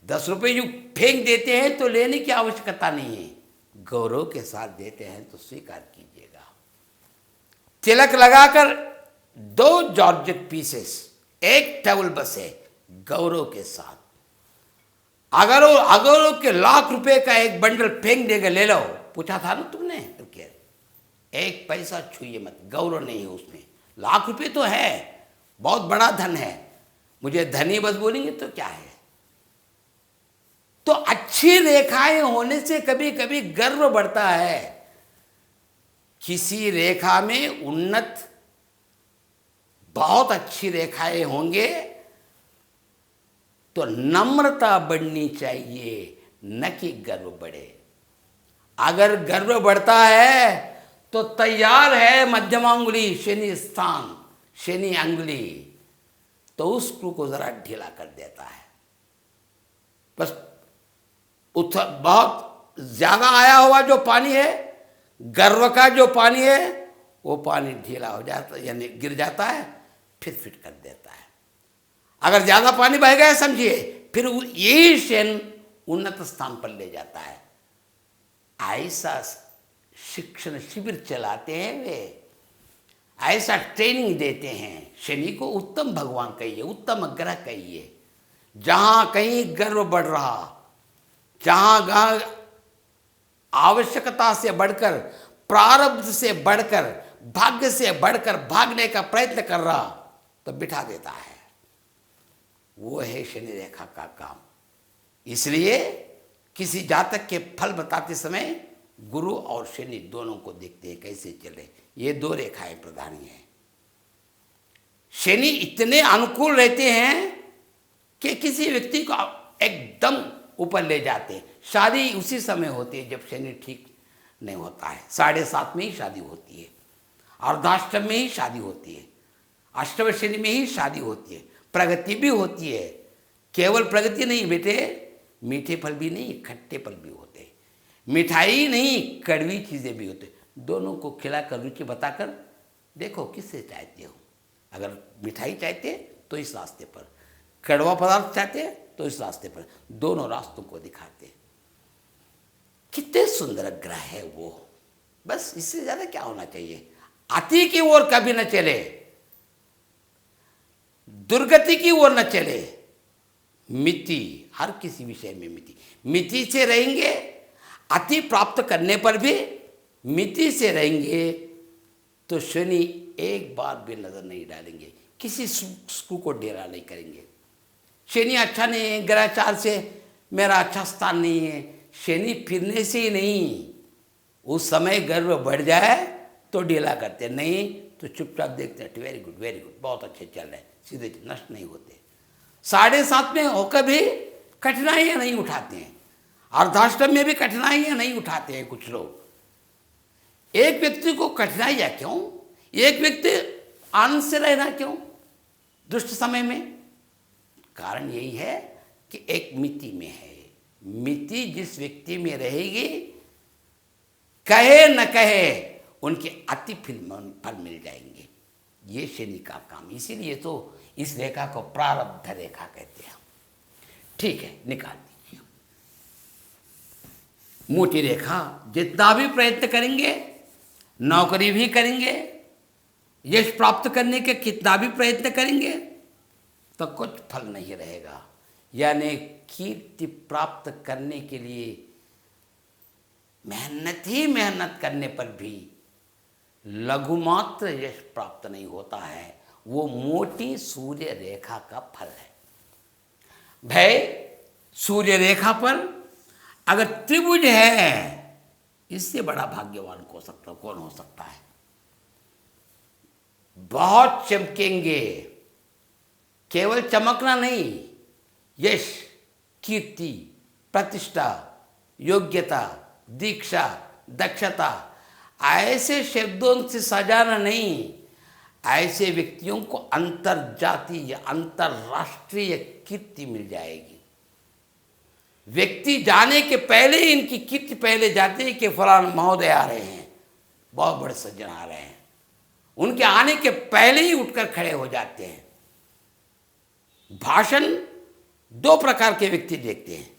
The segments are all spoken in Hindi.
10 रुपये जो फेंक देते हैं तो लेने की आवश्यकता नहीं है, गौरव के साथ देते हैं तो स्वीकार कीजिएगा। तिलक लगाकर 2 जॉर्जेट पीसेस, 1 टेबल बस है, गौरव के साथ। अगर वो के लाख रुपए का एक बंडल फेंक देगा, ले लो, पूछा था ना तुमने, तो क्या 1 पैसा छूइए मत, गौरव नहीं है उसमें। लाख रुपए तो है, बहुत बड़ा धन है, मुझे धनी बस बोलेंगे तो क्या है। तो अच्छी रेखाएं होने से कभी कभी गर्व बढ़ता है। किसी रेखा में उन्नत, बहुत अच्छी रेखाएं होंगे तो नम्रता बढ़नी चाहिए, न कि गर्व बढ़े। अगर गर्व बढ़ता है तो तैयार है मध्यमा अंगुली, शनि स्थान, शनि अंगुली, तो उस स्क्रू को जरा ढीला कर देता है। बस बहुत ज्यादा आया हुआ जो पानी है, गर्व का जो पानी है, वो पानी ढीला हो जाता है, यानी गिर जाता है, फिर फिट कर देता है। अगर ज्यादा पानी बह गया समझिए, फिर यही शनि उन्नत स्थान पर ले जाता है। ऐसा शिक्षण शिविर चलाते हैं वे, ऐसा ट्रेनिंग देते हैं। शनि को उत्तम भगवान कहिए, उत्तम ग्रह कहिए। जहां कहीं गर्व बढ़ रहा, जहां आवश्यकता से बढ़कर, प्रारब्ध से बढ़कर, भाग्य से बढ़कर भागने का प्रयत्न कर रहा, तो बिठा देता है। वो है शनि रेखा का काम। इसलिए किसी जातक के फल बताते समय गुरु और शनि दोनों को देखते हैं कैसे चले। ये 2 रेखाएं प्रधानी हैं। शनि इतने अनुकूल रहते हैं कि किसी व्यक्ति को एकदम ऊपर ले जाते हैं। शादी उसी समय होती है जब शनि ठीक नहीं होता है। 7:30 में ही शादी होती है, अर्धाष्टम में ही शादी होती है, अष्टम शनि में ही शादी होती है। प्रगति भी होती है, केवल प्रगति नहीं बेटे, मीठे फल भी नहीं, खट्टे फल भी होते हैं। मिठाई नहीं, कड़वी चीज़ें भी होते। दोनों को खिलाकर, रुचि बताकर देखो किससे चाहते हो। अगर मिठाई चाहते तो इस रास्ते पर, कड़वा पदार्थ चाहते हैं तो इस रास्ते पर, दोनों रास्तों को दिखाते। कितने सुंदर ग्रह है वो। बस इससे ज्यादा क्या होना चाहिए। अति की ओर कभी न चले, दुर्गति की ओर न चले। मिति, हर किसी विषय में मिति, मिति से रहेंगे। अति प्राप्त करने पर भी मिति से रहेंगे तो शनि एक बार भी नजर नहीं डालेंगे, किसी स्क्रू को ढीला नहीं करेंगे। शनि अच्छा नहीं है, ग्रहचार से मेरा अच्छा स्थान नहीं है, शनि फिरने से ही नहीं, उस समय गर्व बढ़ जाए तो ढीला करते, नहीं तो चुपचाप देखते हैं। वेरी गुड, वेरी गुड, बहुत अच्छे चल रहे हैं, सीधे नष्ट नहीं होते। 7:30 में होकर भी कठिनाइयाँ नहीं उठाते हैं, अर्धाष्टम में भी कठिनाइयाँ नहीं उठाते हैं कुछ लोग। एक व्यक्ति को कठिनाइयाँ क्यों, एक व्यक्ति आनंद से रहना क्यों दुष्ट समय में? कारण यही है कि एक मिति में है। मिति जिस व्यक्ति में रहेगी, कहे न कहे उनके अति फल मिल जाएंगे। ये शनि का काम। इसीलिए तो इस रेखा को प्रारब्ध रेखा कहते हैं। ठीक है, निकाल दीजिए। मोटी रेखा, जितना भी प्रयत्न करेंगे, नौकरी भी करेंगे, यश प्राप्त करने के कितना भी प्रयत्न करेंगे तो कुछ फल नहीं रहेगा। यानी कीर्ति प्राप्त करने के लिए मेहनत ही मेहनत करने पर भी लघुमात्र यश प्राप्त नहीं होता है। वो मोटी सूर्य रेखा का फल है। भाई सूर्य रेखा पर अगर त्रिभुज है, इससे बड़ा भाग्यवान कौन हो सकता है? बहुत चमकेंगे। केवल चमकना नहीं, यश, कीर्ति, प्रतिष्ठा, योग्यता, दीक्षा, दक्षता, ऐसे शब्दों से सजाना नहीं, ऐसे व्यक्तियों को अंतरजातीय अंतरराष्ट्रीय कीर्ति मिल जाएगी। व्यक्ति जाने के पहले ही इनकी कीर्ति पहले जाते हैं कि फलान महोदय आ रहे हैं, बहुत बड़े सज्जन आ रहे हैं। उनके आने के पहले ही उठकर खड़े हो जाते हैं। भाषण दो प्रकार के व्यक्ति देखते हैं।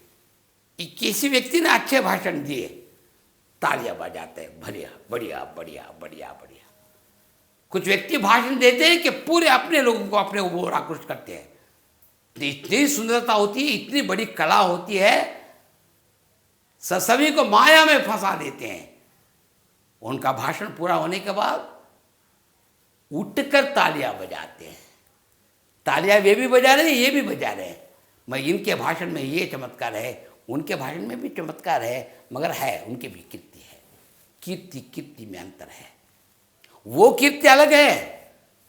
किसी व्यक्ति ने अच्छे भाषण दिए, तालियां बजाते हैं, बढ़िया बढ़िया बढ़िया बढ़िया बढ़िया। कुछ व्यक्ति भाषण देते हैं कि पूरे अपने लोगों को अपने ओर आकृष्ट करते हैं। इतनी सुंदरता होती है, इतनी बड़ी कला होती है, सभी को माया में फंसा देते हैं। उनका भाषण पूरा होने के बाद उठकर तालियां बजाते हैं। तालियां वे भी बजा रहे हैं, ये भी बजा रहे हैं। मैं इनके भाषण में ये चमत्कार है, उनके भाषण में भी चमत्कार है, मगर है उनकी भी कीर्ति है। कीर्ति कीर्ति में अंतर है। वो कीर्ति अलग है,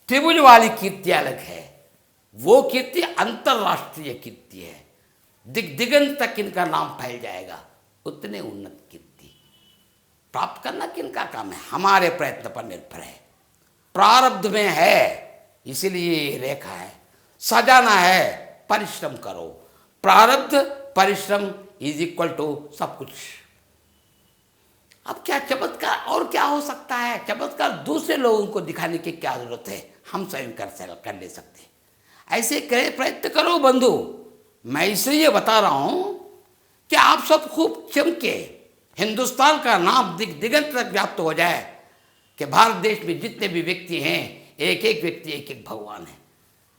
त्रिभुज वाली कीर्ति अलग है। वो कीर्ति अंतरराष्ट्रीय कीर्ति है, दिगंत तक इनका नाम फैल जाएगा। उतने उन्नत कीर्ति प्राप्त करना किनका काम है? हमारे प्रयत्न पर निर्भर है। प्रारब्ध में है, इसीलिए रेखा है। सजाना है, परिश्रम करो। प्रारब्ध परिश्रम इज इक्वल टू सब कुछ। अब क्या चमत्कार और क्या हो सकता है? चमत्कार दूसरे लोगों को दिखाने की क्या जरूरत है? हम स्वयं कर ले सकते हैं। ऐसे करे प्रयत्न करो बंधु। मैं इसलिए बता रहा हूं कि आप सब खूब चमके, हिंदुस्तान का नाम दिगंत तक व्याप्त हो जाए कि भारत देश में जितने भी व्यक्ति हैं, एक एक व्यक्ति एक एक भगवान है।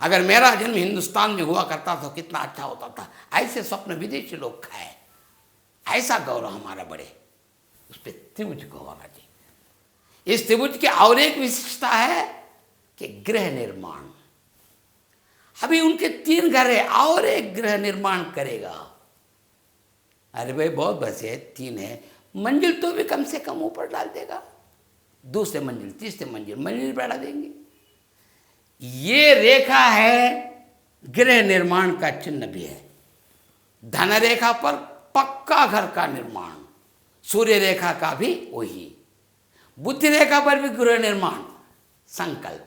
अगर मेरा जन्म हिंदुस्तान में हुआ करता तो कितना अच्छा होता था। ऐसे स्वप्न विदेशी लोग खाए, ऐसा गौरव हमारा बढ़े। उस पर त्रिभुज को होना चाहिए। इस त्रिभुज की और एक विशिष्टता है कि गृह निर्माण। अभी उनके 3 घर है, और एक गृह निर्माण करेगा। अरे भाई बहुत बस है, 3 है, मंजिल तो भी कम से कम ऊपर डाल देगा। दूसरे मंजिल, तीसरे मंजिल बढ़ा देंगे। ये रेखा है, गृह निर्माण का चिन्ह भी है। धन रेखा पर पक्का घर का निर्माण, सूर्य रेखा का भी वही, बुद्धि रेखा पर भी गृह निर्माण, संकल्प।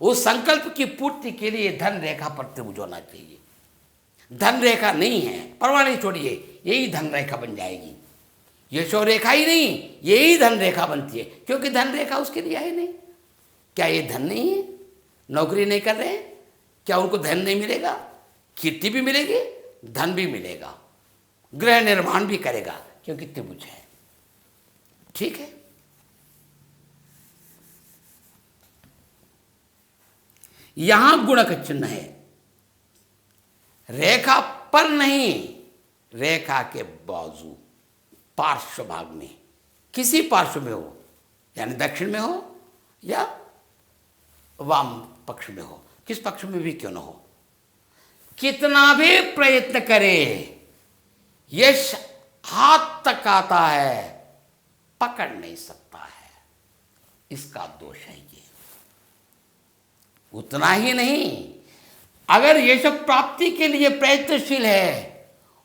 उस संकल्प की पूर्ति के लिए धन रेखा पर त्रिभुज होना चाहिए। धन रेखा नहीं है, परवाह नहीं छोड़िए, यही धन रेखा बन जाएगी। यशो रेखा ही नहीं, यही धन रेखा बनती है, क्योंकि धन रेखा उसके लिए है नहीं। क्या ये धन नहीं है? नौकरी नहीं कर रहे हैं, क्या उनको धन नहीं मिलेगा? कीर्ति भी मिलेगी, धन भी मिलेगा, गृह निर्माण भी करेगा, क्योंकि त्रिभुज है। ठीक है। यहां गुण का चिन्ह है, रेखा पर नहीं, रेखा के बाजू पार्श्व भाग में, किसी पार्श्व में हो, यानी दक्षिण में हो या वाम पक्ष में हो, किस पक्ष में भी क्यों न हो, कितना भी प्रयत्न करे, यश हाथ तक आता है, पकड़ नहीं सकता है। इसका दोष है ये। उतना ही नहीं, अगर यश प्राप्ति के लिए प्रयत्नशील है,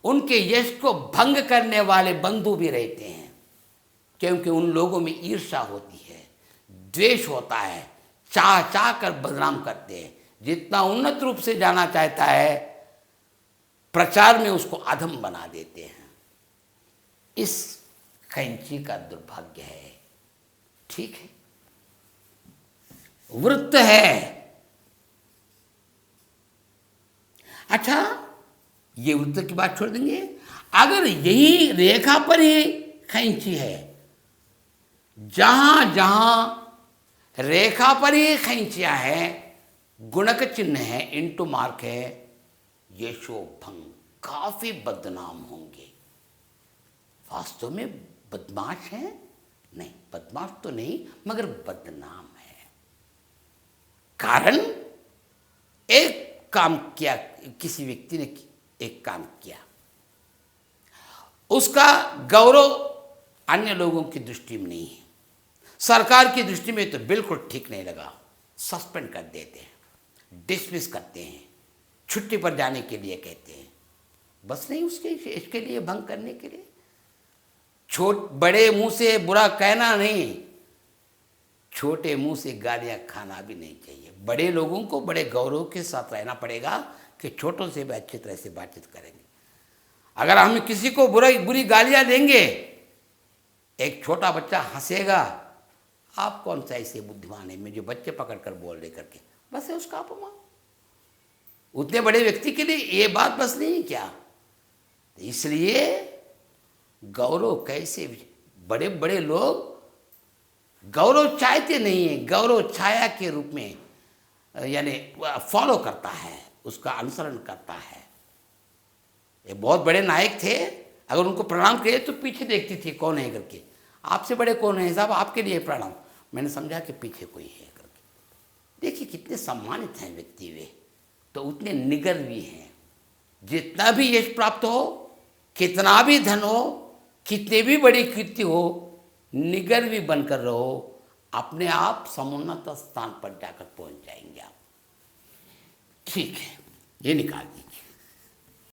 उनके यश को भंग करने वाले बंधु भी रहते हैं, क्योंकि उन लोगों में ईर्ष्या होती है, द्वेष होता है, चाह चाह कर बदनाम करते हैं। जितना उन्नत रूप से जाना चाहता है, प्रचार में उसको अधम बना देते हैं। इस कैंची का दुर्भाग्य है। ठीक है। वृत्त है, अच्छा ये वृत्त की बात छोड़ देंगे। अगर यही रेखा पर ही खैंची है, जहां जहां रेखा पर ही खैंचियां हैं, गुणक चिन्ह है, इंटू मार्क है, यशो भंग, काफी बदनाम होंगे। वास्तव में बदमाश है नहीं, बदमाश तो नहीं, मगर बदनाम है। कारण एक काम किया, किसी व्यक्ति ने एक काम किया, उसका गौरव अन्य लोगों की दृष्टि में नहीं है, सरकार की दृष्टि में तो बिल्कुल ठीक नहीं लगा, सस्पेंड कर देते हैं, डिसमिस करते हैं, छुट्टी पर जाने के लिए कहते हैं। बस नहीं, इसके लिए भंग करने के लिए बड़े मुंह से बुरा कहना नहीं, छोटे मुंह से गालियां खाना भी नहीं चाहिए। बड़े लोगों को बड़े गौरव के साथ रहना पड़ेगा कि छोटों से भी अच्छी तरह से बातचीत करेंगे। अगर हम किसी को बुरी गालियां देंगे, एक छोटा बच्चा हंसेगा, आप कौन सा ऐसे बुद्धिमान है मुझे बच्चे पकड़ कर बोल दे करके, बस है उसका अपमान। उतने बड़े व्यक्ति के लिए ये बात बस नहीं क्या? इसलिए गौरव कैसे, बड़े बड़े लोग गौरव चाहते नहीं है, गौरव छाया के रूप में यानी फॉलो करता है, उसका अनुसरण करता है। ये बहुत बड़े नायक थे, अगर उनको प्रणाम किए तो पीछे देखती थी कौन है करके। आपसे बड़े कौन है साहब, आपके लिए प्रणाम। मैंने समझा कि पीछे कोई है करके। देखिए कितने सम्मानित हैं व्यक्ति वे, तो उतने निगर भी हैं। जितना भी यश प्राप्त हो, कितना भी धन हो, कितने भी बड़ी कीर्ति हो, निगर भी बनकर रहो, अपने आप समुन्नत स्थान पर जाकर पहुंच जाएंगे आप। ठीक है, ये निकाल दी।